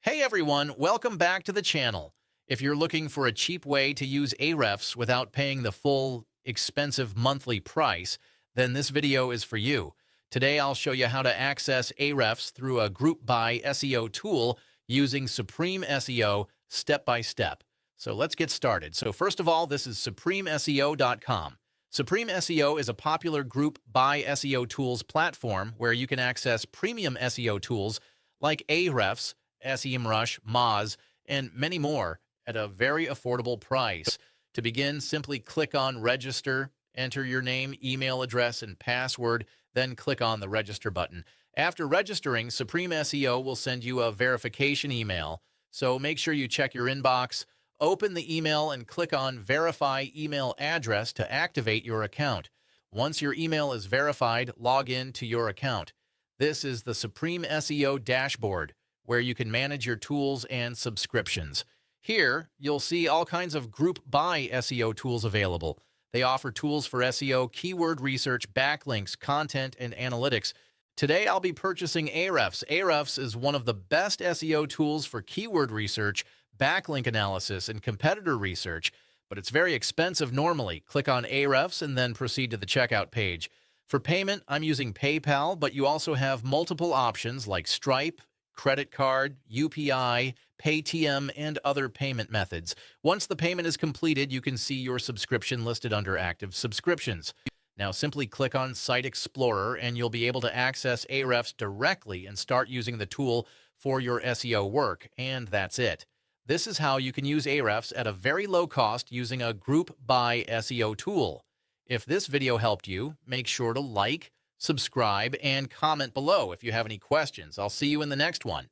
Hey everyone, welcome back to the channel. If you're looking for a cheap way to use Ahrefs without paying the full, expensive monthly price, then this video is for you. Today I'll show you how to access Ahrefs through a group by SEO tool using Supreme SEO step by step. So let's get started. So first of all, this is supremeseo.com. Supreme SEO is a popular group by SEO tools platform where you can access premium SEO tools like Ahrefs, SEMrush, Moz, and many more at a very affordable price. To begin, simply click on Register, enter your name, email address, and password, then click on the Register button. After registering, Supreme SEO will send you a verification email, so make sure you check your inbox, open the email, and click on Verify Email Address to activate your account. Once your email is verified, log in to your account. This is the Supreme SEO dashboard, where you can manage your tools and subscriptions. Here, you'll see all kinds of group by SEO tools available. They offer tools for SEO, keyword research, backlinks, content, and analytics. Today, I'll be purchasing Ahrefs. Ahrefs is one of the best SEO tools for keyword research, backlink analysis, and competitor research, but it's very expensive normally. Click on Ahrefs and then proceed to the checkout page. For payment, I'm using PayPal, but you also have multiple options like Stripe, credit card, UPI, Paytm, and other payment methods. Once the payment is completed, you can see your subscription listed under active subscriptions. Now simply click on Site Explorer and you'll be able to access Ahrefs directly and start using the tool for your SEO work, and that's it. This is how you can use Ahrefs at a very low cost using a group by SEO tool. If this video helped you, make sure to like, subscribe, and comment below if you have any questions. I'll see you in the next one.